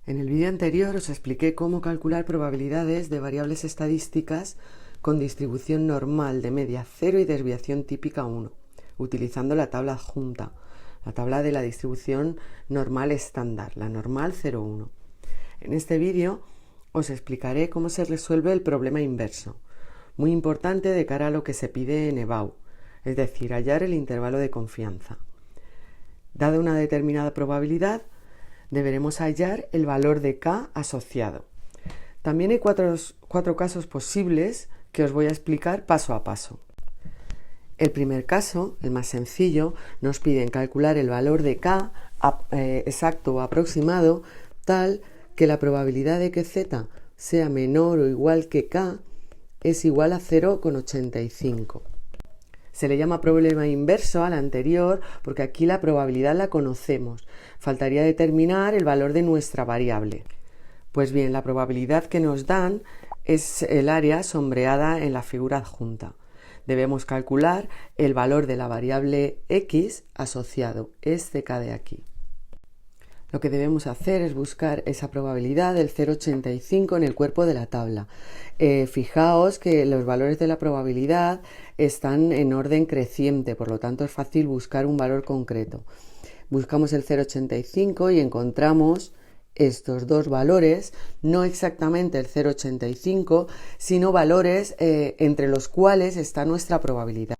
En el vídeo anterior os expliqué cómo calcular probabilidades de variables estadísticas con distribución normal de media 0 y desviación típica 1, utilizando la tabla adjunta, la tabla de la distribución normal estándar, la normal 0,1. En este vídeo os explicaré cómo se resuelve el problema inverso, muy importante de cara a lo que se pide en EBAU, es decir, hallar el intervalo de confianza. Dada una determinada probabilidad, deberemos hallar el valor de K asociado. También hay cuatro casos posibles que os voy a explicar paso a paso. El primer caso, el más sencillo, nos piden calcular el valor de K exacto o aproximado tal que la probabilidad de que Z sea menor o igual que K es igual a 0,85. Se le llama problema inverso al anterior porque aquí la probabilidad la conocemos. Faltaría determinar el valor de nuestra variable. Pues bien, la probabilidad que nos dan es el área sombreada en la figura adjunta. Debemos calcular el valor de la variable x asociado, este K de aquí. Lo que debemos hacer es buscar esa probabilidad del 0,85 en el cuerpo de la tabla. Fijaos que los valores de la probabilidad están en orden creciente, por lo tanto es fácil buscar un valor concreto. Buscamos el 0,85 y encontramos estos dos valores, no exactamente el 0,85, sino valores entre los cuales está nuestra probabilidad.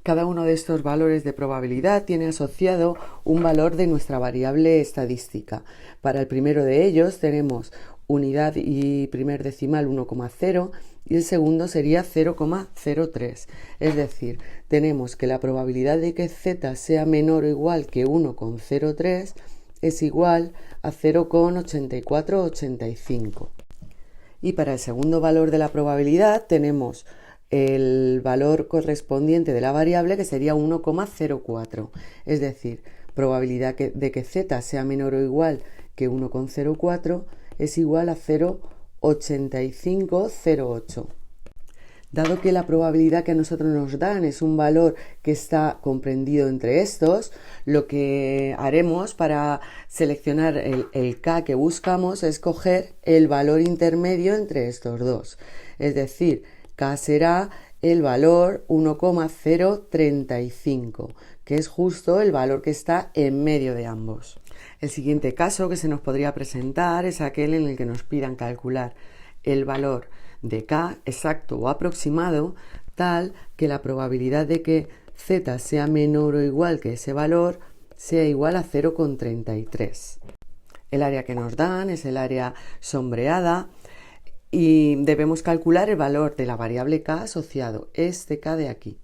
Cada uno de estos valores de probabilidad tiene asociado un valor de nuestra variable estadística. Para el primero de ellos tenemos unidad y primer decimal 1,0 y el segundo sería 0,03. Es decir, tenemos que la probabilidad de que Z sea menor o igual que 1,03 es igual a 0,8485. Y para el segundo valor de la probabilidad tenemos el valor correspondiente de la variable, que sería 1,04, es decir, probabilidad de que Z sea menor o igual que 1,04 es igual a 0,8508. Dado que la probabilidad que a nosotros nos dan es un valor que está comprendido entre estos, lo que haremos para seleccionar el K que buscamos es coger el valor intermedio entre estos dos, es decir, K será el valor 1,035, que es justo el valor que está en medio de ambos. El siguiente caso que se nos podría presentar es aquel en el que nos pidan calcular el valor de K exacto o aproximado tal que la probabilidad de que Z sea menor o igual que ese valor sea igual a 0,33. El área que nos dan es el área sombreada y debemos calcular el valor de la variable K asociado, este K de aquí.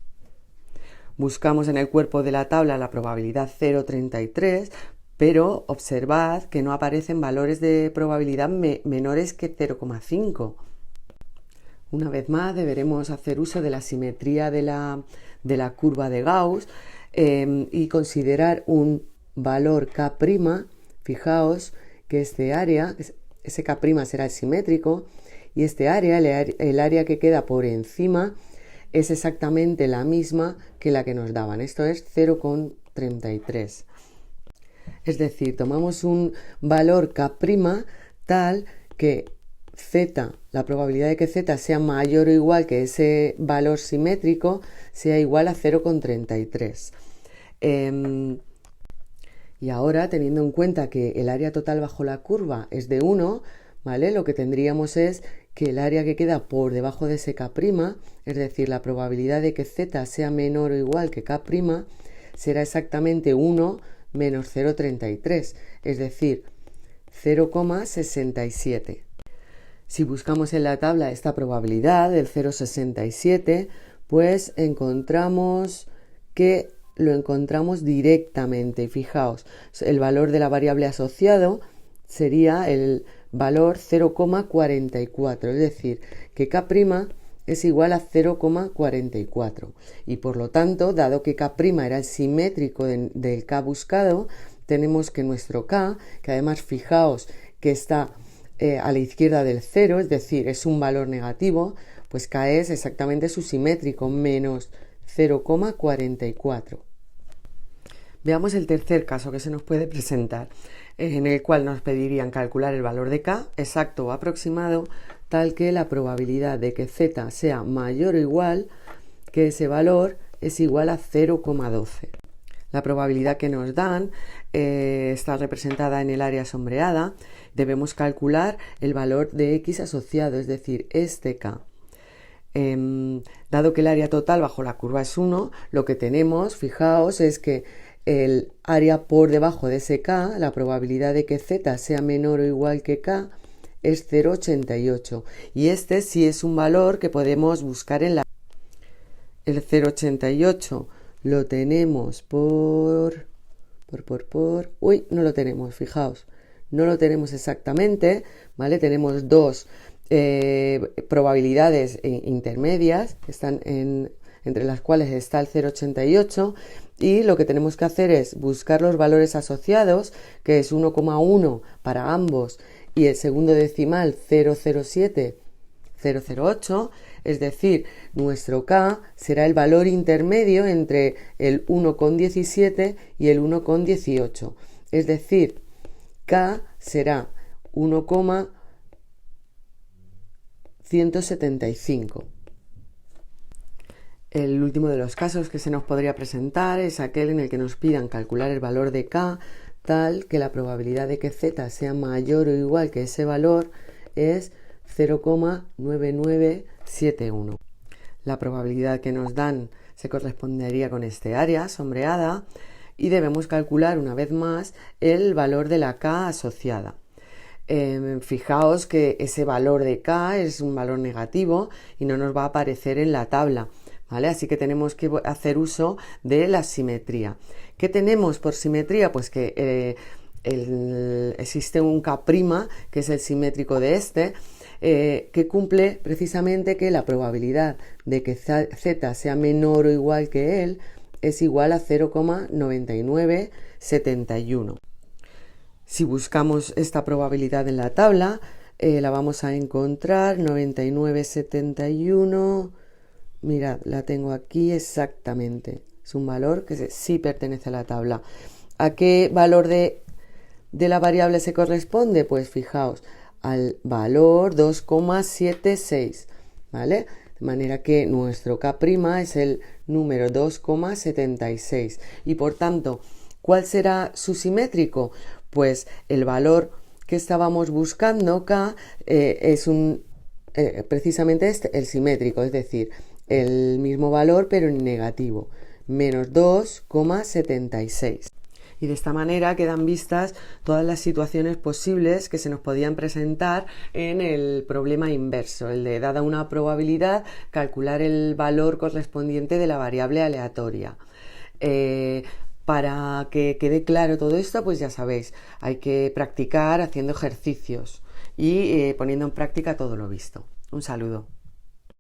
Buscamos en el cuerpo de la tabla la probabilidad 0,33, pero observad que no aparecen valores de probabilidad menores que 0,5. Una vez más deberemos hacer uso de la simetría de la curva de Gauss y considerar un valor K'. Fijaos que este área, ese K' será el simétrico, y este área, el área que queda por encima, es exactamente la misma que la que nos daban. Esto es 0,33. Es decir, tomamos un valor K' tal que Z, la probabilidad de que Z sea mayor o igual que ese valor simétrico, sea igual a 0,33. Y ahora, teniendo en cuenta que el área total bajo la curva es de 1, ¿vale? Lo que tendríamos es que el área que queda por debajo de ese K', es decir, la probabilidad de que Z sea menor o igual que K', será exactamente 1 menos 0,33, es decir, 0,67. Si buscamos en la tabla esta probabilidad del 0,67, pues encontramos que lo encontramos directamente. Fijaos, el valor de la variable asociado sería el valor 0,44, es decir, que K' es igual a 0,44 y por lo tanto, dado que K' era el simétrico del K buscado, tenemos que nuestro K, que además fijaos que está a la izquierda del 0, es decir, es un valor negativo, pues K es exactamente su simétrico, menos 0,44. Veamos el tercer caso que se nos puede presentar. en el cual nos pedirían calcular el valor de k exacto o aproximado, tal que la probabilidad de que z sea mayor o igual que ese valor es igual a 0,12. La probabilidad que nos dan está representada en el área sombreada. Debemos calcular el valor de x asociado, es decir, este k. Dado que el área total bajo la curva es 1, lo que tenemos, fijaos, es que el área por debajo de ese k, la probabilidad de que z sea menor o igual que k, es 0,88. Y este sí es un valor que podemos buscar en la... El 0,88 lo tenemos Uy, no lo tenemos, fijaos. No lo tenemos exactamente, ¿vale? Tenemos dos probabilidades intermedias, están entre las cuales está el 0,88, y lo que tenemos que hacer es buscar los valores asociados, que es 1,1 para ambos y el segundo decimal 0,07008, es decir, nuestro k será el valor intermedio entre el 1,17 y el 1,18, es decir, k será 1,175. El último de los casos que se nos podría presentar es aquel en el que nos pidan calcular el valor de k tal que la probabilidad de que z sea mayor o igual que ese valor es 0,9971. La probabilidad que nos dan se correspondería con este área sombreada y debemos calcular una vez más el valor de la k asociada. Fijaos que ese valor de k es un valor negativo y no nos va a aparecer en la tabla, ¿vale? Así que tenemos que hacer uso de la simetría. ¿Qué tenemos por simetría? Pues que existe un k' que es el simétrico de este, que cumple precisamente que la probabilidad de que z sea menor o igual que él es igual a 0,9971. Si buscamos esta probabilidad en la tabla, la vamos a encontrar 9971. Mirad, la tengo aquí exactamente. Es un valor que sí pertenece a la tabla. ¿A qué valor de la variable se corresponde? Pues fijaos, al valor 2,76, ¿vale? De manera que nuestro k' es el número 2,76 y por tanto, ¿cuál será su simétrico? Pues el valor que estábamos buscando, k, es precisamente el simétrico, es decir, el mismo valor pero en negativo, menos 2,76. Y de esta manera quedan vistas todas las situaciones posibles que se nos podían presentar en el problema inverso, el de, dada una probabilidad, calcular el valor correspondiente de la variable aleatoria. Para que quede claro todo esto, pues ya sabéis, hay que practicar haciendo ejercicios y poniendo en práctica todo lo visto. Un saludo.